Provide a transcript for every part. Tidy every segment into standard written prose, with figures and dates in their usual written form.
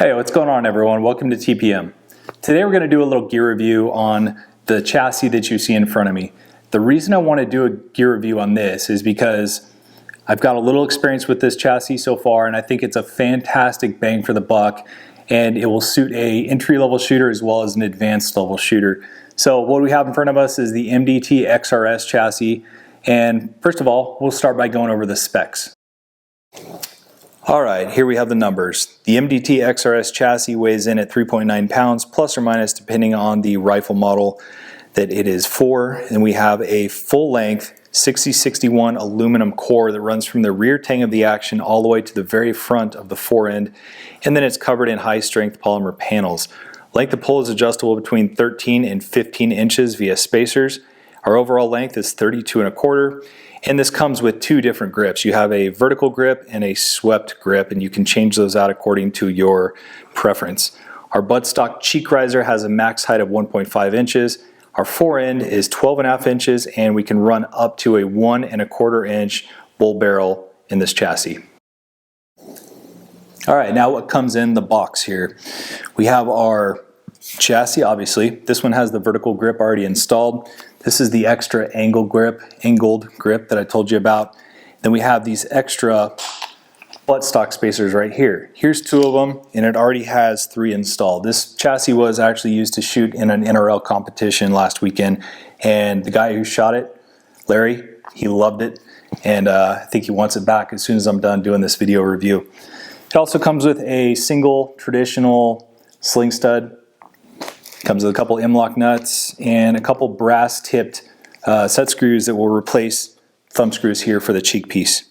Hey, what's going on everyone? Welcome to TPM. Today we're going to do a little gear review on the chassis that you see in front of me. The reason I want to do a gear review on this is because I've got a little experience with this chassis so far, and I think it's a fantastic bang for the buck, and it will suit a entry-level shooter as well as an advanced level shooter. So what we have in front of us is the MDT XRS chassis, and first of all, we'll start by going over the specs. Alright, here we have the numbers. The MDT XRS chassis weighs in at 3.9 pounds, plus or minus depending on the rifle model that it is for. And we have a full-length 6061 aluminum core that runs from the rear tang of the action all the way to the very front of the fore end, and then it's covered in high-strength polymer panels. Length of pull is adjustable between 13 and 15 inches via spacers. Our overall length is 32.25. And this comes with two different grips. You have a vertical grip and a swept grip, and you can change those out according to your preference. Our buttstock cheek riser has a max height of 1.5 inches. Our fore end is 12.5 inches, and we can run up to a 1.25 inch bull barrel in this chassis. All right, now what comes in the box here? We have our chassis, obviously. This one has the vertical grip already installed. This is the extra angled grip that I told you about. Then we have these extra buttstock spacers right here. Here's two of them, and it already has 3 installed. This chassis was actually used to shoot in an NRL competition last weekend, and the guy who shot it, Larry, he loved it, and I think he wants it back as soon as I'm done doing this video review. It also comes with a single traditional sling stud. Comes with a couple M-lock nuts and a couple brass tipped set screws that will replace thumb screws here for the cheek piece.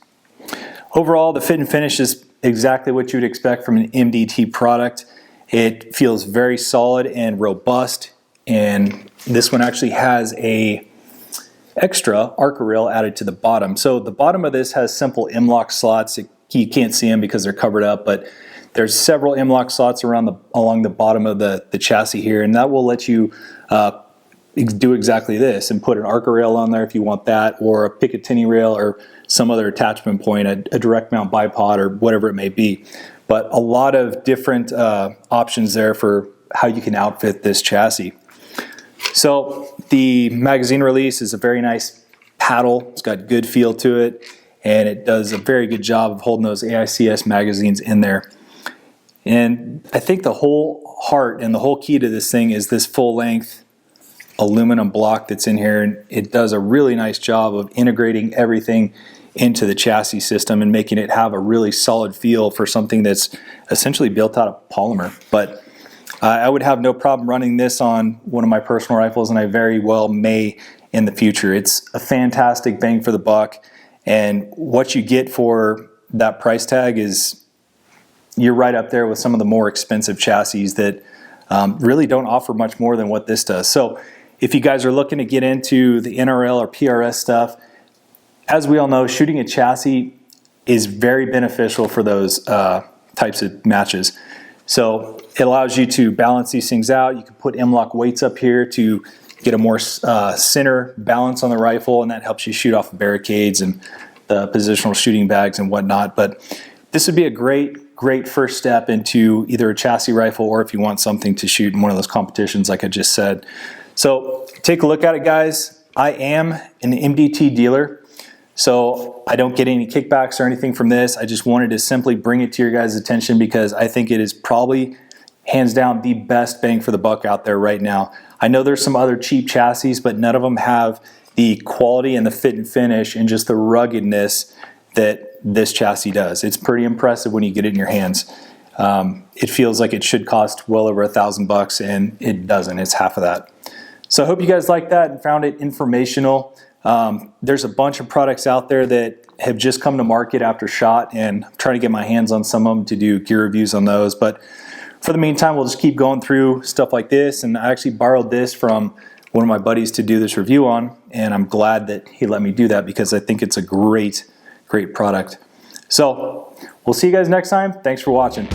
Overall, the fit and finish is exactly what you would expect from an MDT product. It feels very solid and robust, and this one actually has a extra arc rail added to the bottom. So the bottom of this has simple M-lock slots. You can't see them because they're covered up, but there's several M-lock slots along the bottom of the chassis here, and that will let you do exactly this and put an arc rail on there if you want that, or a Picatinny rail, or some other attachment point, a direct mount bipod, or whatever it may be. But a lot of different options there for how you can outfit this chassis. So the magazine release is a very nice paddle. It's got good feel to it, and it does a very good job of holding those AICS magazines in there. And I think the whole heart and the whole key to this thing is this full-length aluminum block that's in here, and it does a really nice job of integrating everything into the chassis system and making it have a really solid feel for something that's essentially built out of polymer. But I would have no problem running this on one of my personal rifles, and I very well may in the future. It's a fantastic bang for the buck, and what you get for that price tag is you're right up there with some of the more expensive chassis that really don't offer much more than what this does. So if you guys are looking to get into the NRL or PRS stuff, as we all know, shooting a chassis is very beneficial for those types of matches. So it allows you to balance these things out. You can put M-lock weights up here to get a more center balance on the rifle, and that helps you shoot off barricades and the positional shooting bags and whatnot. But this would be a great first step into either a chassis rifle, or if you want something to shoot in one of those competitions like I just said. So take a look at it, guys. I am an MDT dealer, so I don't get any kickbacks or anything from this. I just wanted to simply bring it to your guys' attention because I think it is probably hands down the best bang for the buck out there right now. I know there's some other cheap chassis, but none of them have the quality and the fit and finish and just the ruggedness that this chassis does. It's pretty impressive when you get it in your hands. It feels like it should cost well over $1,000, and it doesn't. It's half of that. So I hope you guys liked that and found it informational. There's a bunch of products out there that have just come to market after shot, and I'm trying to get my hands on some of them to do gear reviews on those. But for the meantime, we'll just keep going through stuff like this, and I actually borrowed this from one of my buddies to do this review on, and I'm glad that he let me do that because I think it's a great product. So we'll see you guys next time. Thanks for watching.